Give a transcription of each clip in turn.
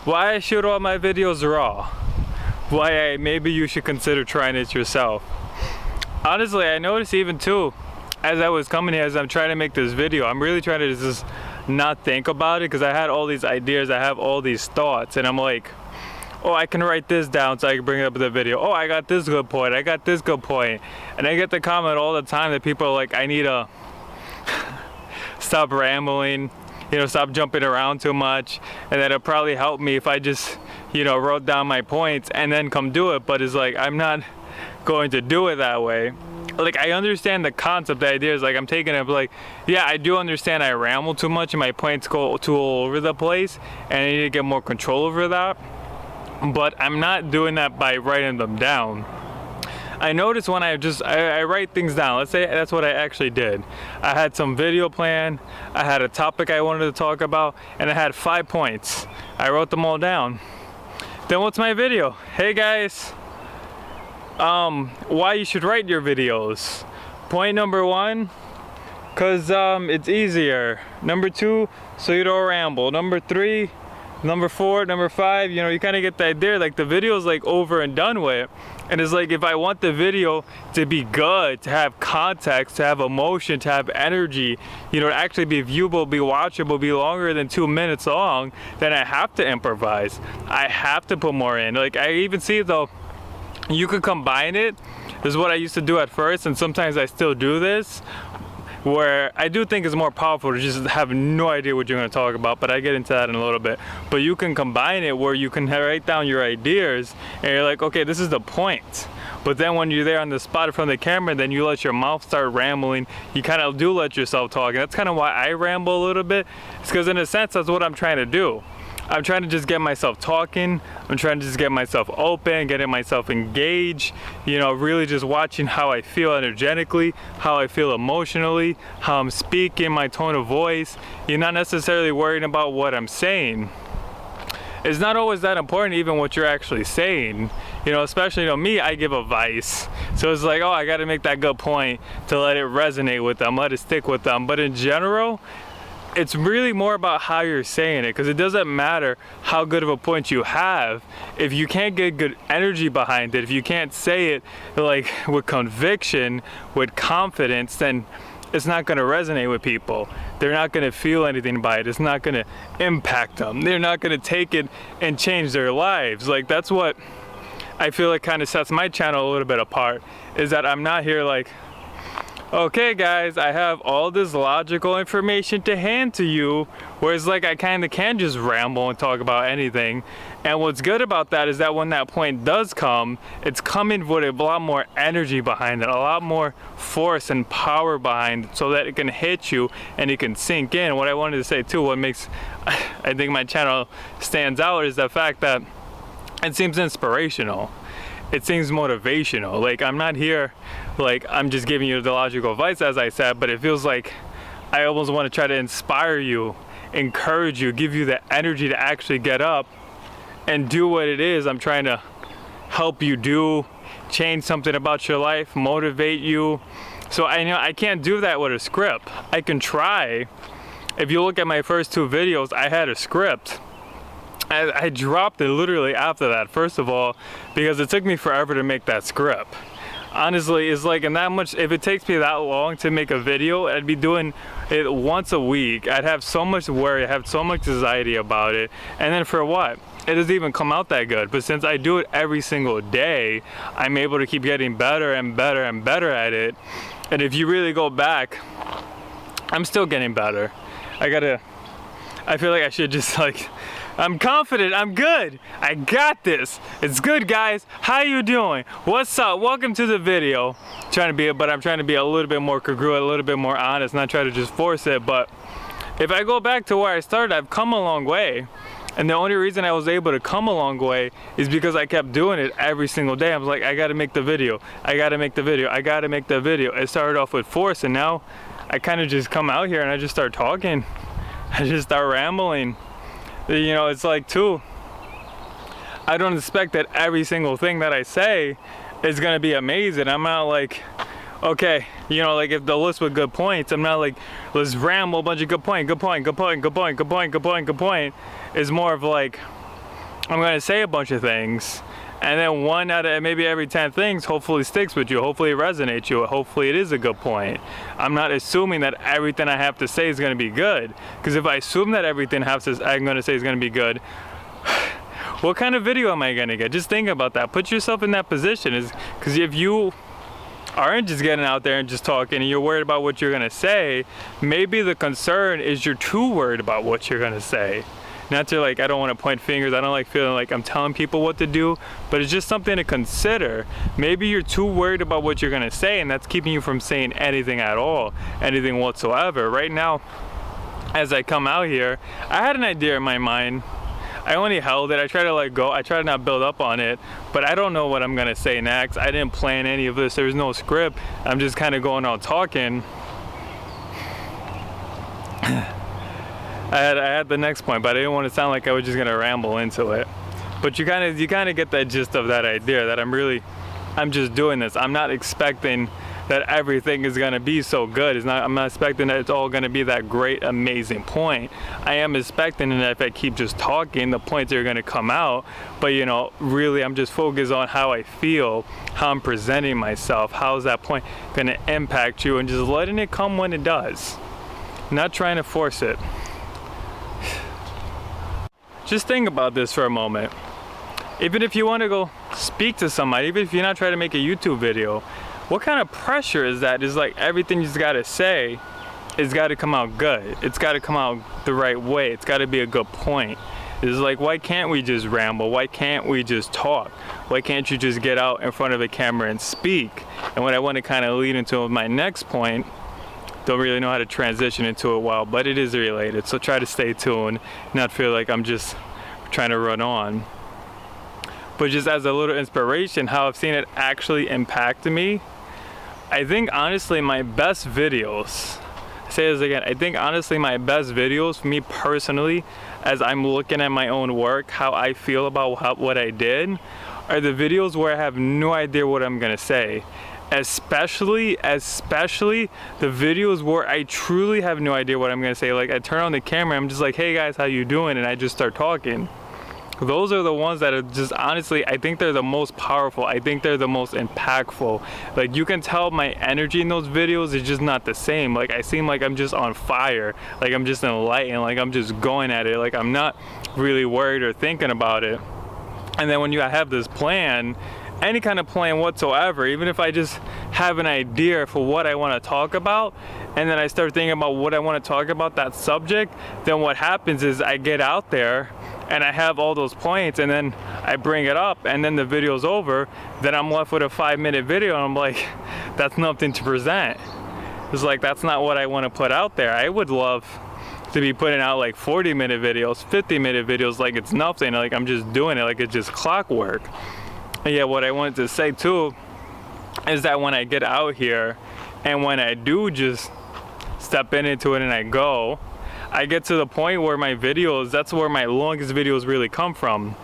why I shoot all my videos raw, maybe you should consider trying it yourself. Honestly, I noticed even too, as I was coming here, as I'm trying to make this video, I'm really trying to just not think about it, because I had all these ideas, I have all these thoughts, and I'm like, oh, I can write this down so I can bring it up in the video. Oh, I got this good point, I got this good point. And I get the comment all the time that people are like, I need to stop rambling, you know, stop jumping around too much, and that it'll probably help me if I just, you know, wrote down my points and then come do it. But it's like, I'm not going to do it that way. Like, I understand the concept, the idea is like, I'm taking it, like, yeah, I do understand I ramble too much and my points go too all over the place, and I need to get more control over that. But I'm not doing that by writing them down. I noticed when I write things down, let's say that's what I actually did. I had some video plan, I had a topic I wanted to talk about, and I had 5 points. I wrote them all down. Then what's my video? Hey guys, why you should write your videos. Point number 1, cause it's easier. Number 2, so you don't ramble. Number 3, number 4, number 5, you know, you kind of get the idea. Like, the video is like over and done with, and it's like, if I want the video to be good, to have context, to have emotion, to have energy, you know, to actually be viewable, be watchable, be longer than 2 minutes long, then I have to improvise. I have to put more in. Like, I even see though, you could combine it. This is what I used to do at first, and sometimes I still do this, where I do think it's more powerful to just have no idea what you're going to talk about, but I get into that in a little bit. But you can combine it where you can write down your ideas, and you're like, okay, this is the point. But then when you're there on the spot in front of the camera, then you let your mouth start rambling. You kind of do let yourself talk, and that's kind of why I ramble a little bit. It's because in a sense, that's what I'm trying to do. I'm trying to just get myself talking. I'm trying to just get myself open, getting myself engaged, you know, really just watching how I feel energetically, how I feel emotionally, how I'm speaking, my tone of voice. You're not necessarily worrying about what I'm saying. It's not always that important, even what you're actually saying. You know, especially, you know, me, I give advice. So it's like, oh, I got to make that good point to let it resonate with them, let it stick with them. But in general, it's really more about how you're saying it, because it doesn't matter how good of a point you have if you can't get good energy behind it. If you can't say it like with conviction, with confidence, then it's not going to resonate with people. They're not going to feel anything by it. It's not going to impact them. They're not going to take it and change their lives. Like, that's what I feel like kind of sets my channel a little bit apart, is that I'm not here like, okay guys, I have all this logical information to hand to you, whereas like I kind of can just ramble and talk about anything. And what's good about that is that when that point does come, it's coming with a lot more energy behind it, a lot more force and power behind it, so that it can hit you and it can sink in. What I wanted to say too, what makes I think my channel stands out, is the fact that it seems inspirational. It seems motivational. Like, I'm not here like I'm just giving you the logical advice, as I said, but it feels like I almost want to try to inspire you, encourage you, give you the energy to actually get up and do what it is I'm trying to help you do, change something about your life, motivate you. So I know I can't do that with a script. I can try. If you look at my first 2 videos, I had a script. I dropped it literally after that, first of all, because it took me forever to make that script. Honestly, it's like, and that much, if it takes me that long to make a video, I'd be doing it once a week. I'd have so much worry, I'd have so much anxiety about it, and then for what? It doesn't even come out that good. But since I do it every single day, I'm able to keep getting better and better and better at it. And if you really go back, I'm still getting better. I feel like I should just like, I'm confident, I'm good, I got this. It's good, guys. How you doing? What's up? Welcome to the video. I'm trying to be a little bit more congruent, a little bit more honest, not try to just force it. But if I go back to where I started, I've come a long way. And the only reason I was able to come a long way is because I kept doing it every single day. I was like, I gotta make the video, I gotta make the video, I gotta make the video. It started off with force, and now I kind of just come out here and I just start talking. I just start rambling. You know, it's like too, I don't expect that every single thing that I say is gonna be amazing. I'm not like, okay, you know, like if the list with good points, I'm not like, let's ramble a bunch of good point. It's more of like, I'm gonna say a bunch of things, and then one out of maybe every 10 things hopefully sticks with you, hopefully it resonates you, hopefully it is a good point. I'm not assuming that everything I have to say is gonna be good, because if I assume that everything I'm gonna say is gonna be good, what kind of video am I gonna get? Just think about that. Put yourself in that position, because if you aren't just getting out there and just talking and you're worried about what you're gonna say, maybe the concern is you're too worried about what you're gonna say. Not to like, I don't want to point fingers, I don't like feeling like I'm telling people what to do, but it's just something to consider. Maybe you're too worried about what you're gonna say, and that's keeping you from saying anything at all, anything whatsoever. Right now, as I come out here, I had an idea in my mind. I only held it, I try to let go, I try to not build up on it, but I don't know what I'm gonna say next. I didn't plan any of this, there was no script. I'm just kind of going out talking. I had the next point, but I didn't want to sound like I was just gonna ramble into it. But you kind of get that gist of that idea, that I'm just doing this. I'm not expecting that everything is gonna be so good. I'm not expecting that it's all gonna be that great, amazing point. I am expecting that if I keep just talking, the points are gonna come out. But you know, really, I'm just focused on how I feel, how I'm presenting myself, how's that point gonna impact you, and just letting it come when it does. Not trying to force it. Just think about this for a moment. Even if you want to go speak to somebody, even if you're not trying to make a YouTube video, what kind of pressure is that? Is like everything you just gotta say, it's gotta come out good. It's gotta come out the right way. It's gotta be a good point. It's like, why can't we just ramble? Why can't we just talk? Why can't you just get out in front of a camera and speak? And what I want to kind of lead into my next point, don't really know how to transition into it well, but it is related, so try to stay tuned, not feel like I'm just trying to run on. But just as a little inspiration, how I've seen it actually impact me, I think honestly my best videos, I say this again, I think honestly my best videos for me personally, as I'm looking at my own work, how I feel about what I did, are the videos where I have no idea what I'm gonna say. Especially the videos where I truly have no idea what I'm gonna say. Like I turn on the camera, I'm just like, hey guys, how you doing? And I just start talking. Those are the ones that are just, honestly, I think they're the most powerful. I think they're the most impactful. Like you can tell my energy in those videos is just not the same. Like I seem like I'm just on fire, like I'm just enlightened, like I'm just going at it, like I'm not really worried or thinking about it. And then when you have this plan, any kind of plan whatsoever, even if I just have an idea for what I want to talk about, and then I start thinking about what I want to talk about, that subject, then what happens is I get out there and I have all those points, and then I bring it up, and then the video's over, then I'm left with a 5-minute video, and I'm like, that's nothing to present. It's like, that's not what I want to put out there. I would love to be putting out like 40-minute videos, 50-minute videos, like it's nothing, like I'm just doing it, like it's just clockwork. And yeah, what I wanted to say too is that when I get out here and when I do just step into it and I go, I get to the point where my videos, that's where my longest videos really come from.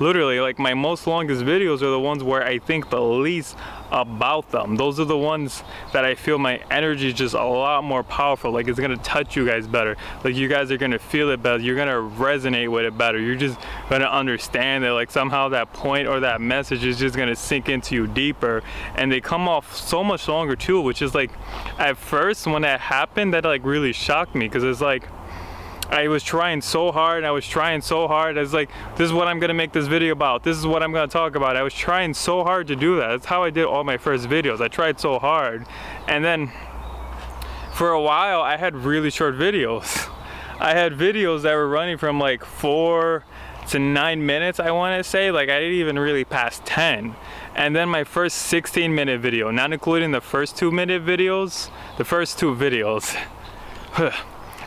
Literally, like my most longest videos are the ones where I think the least about them. Those are the ones that I feel my energy is just a lot more powerful. Like it's gonna touch you guys better. Like you guys are gonna feel it better. You're gonna resonate with it better. You're just gonna understand it. Like somehow that point or that message is just gonna sink into you deeper. And they come off so much longer too, which is like, at first when that happened, that like really shocked me, because it's like, I was trying so hard, I was like, this is what I'm gonna make this video about, this is what I'm gonna talk about. I was trying so hard to do that. That's how I did all my first videos. I tried so hard. And then for a while I had really short videos. I had videos that were running from like 4 to 9 minutes, I wanna say. Like I didn't even really pass 10. And then my first 16-minute video, not including the first 2-minute videos,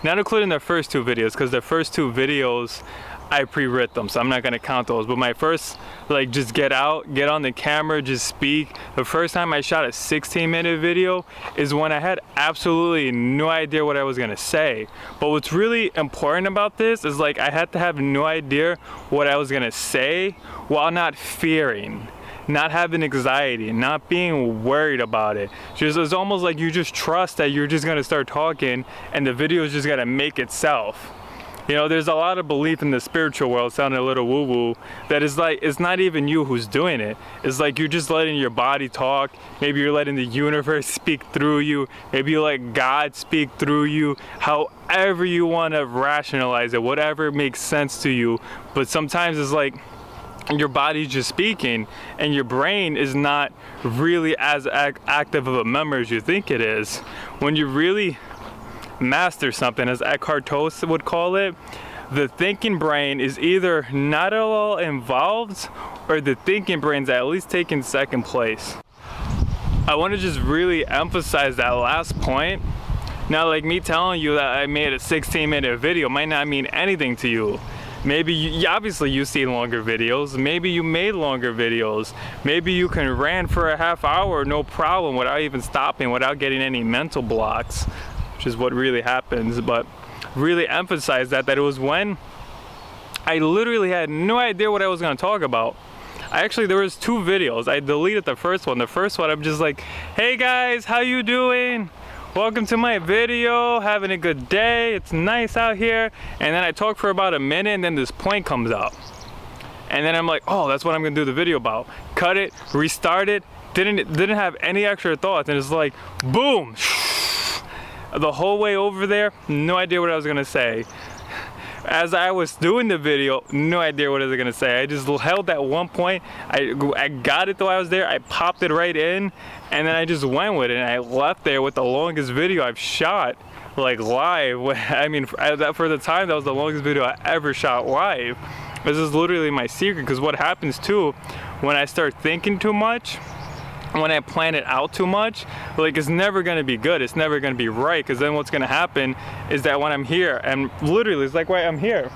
not including the first 2 videos, because the first 2 videos I pre-writ them, so I'm not gonna count those. But my first, like, just get out, get on the camera, just speak. The first time I shot a 16-minute video is when I had absolutely no idea what I was gonna say. But what's really important about this is like I had to have no idea what I was gonna say while not fearing, not having anxiety, not being worried about it. Just, it's almost like you just trust that you're just gonna start talking and the video is just gonna make itself. You know, there's a lot of belief in the spiritual world, sounding a little woo-woo, that is like, it's not even you who's doing it. It's like you're just letting your body talk. Maybe you're letting the universe speak through you. Maybe you let God speak through you. However you want to rationalize it, whatever makes sense to you. But sometimes it's like your body's just speaking, and your brain is not really as active of a memory as you think it is. When you really master something, as Eckhart Tolle would call it, the thinking brain is either not at all involved, or the thinking brain's at least taking second place. I want to just really emphasize that last point. Now, like me telling you that I made a 16-minute video might not mean anything to you. Maybe obviously you've seen longer videos. Maybe you made longer videos. Maybe you can rant for a half hour, no problem, without even stopping, without getting any mental blocks, which is what really happens. But really emphasize that it was when I literally had no idea what I was going to talk about. There was 2 videos. I deleted the first one. The first one, I'm just like, hey guys, how you doing? Welcome to my video, having a good day, it's nice out here. And then I talk for about a minute, and then this point comes up. And then I'm like, oh, that's what I'm gonna do the video about. Cut it, restart it, didn't have any extra thoughts, and it's like, boom! The whole way over there, no idea what I was gonna say. As I was doing the video, no idea what I was gonna say. I just held that one point. I got it though I was there. I popped it right in, and then I just went with it. And I left there with the longest video I've shot, like live. I mean, for the time, that was the longest video I ever shot live. This is literally my secret, because what happens too, when I start thinking too much, when I plan it out too much, like, it's never gonna be good. It's never gonna be right, because then what's gonna happen is that when I'm here, and literally it's like right, I'm here,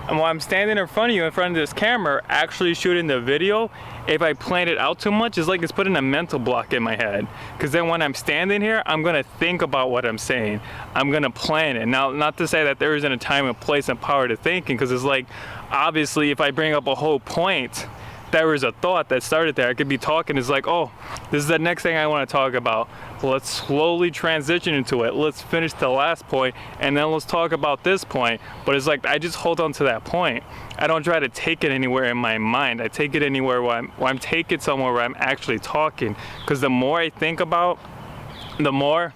and while I'm standing in front of you, in front of this camera, actually shooting the video, if I plan it out too much, it's like it's putting a mental block in my head. Because then when I'm standing here, I'm gonna think about what I'm saying. I'm gonna plan it. Now, not to say that there isn't a time and place and power to thinking, because it's like, obviously, if I bring up a whole point, there was a thought that started there. I could be talking, it's like, oh, this is the next thing I want to talk about. Let's slowly transition into it. Let's finish the last point, and then let's talk about this point. But it's like, I just hold on to that point. I don't try to take it anywhere in my mind. I take it anywhere where I'm taking somewhere where I'm actually talking. Because the more I think about, the more,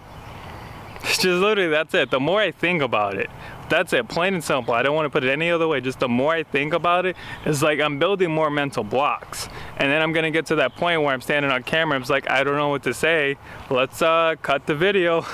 it's just literally, that's it. The more I think about it, that's it, plain and simple. I don't want to put it any other way. Just the more I think about it, it's like I'm building more mental blocks. And then I'm gonna get to that point where I'm standing on camera, I'm just like, I don't know what to say. Let's cut the video.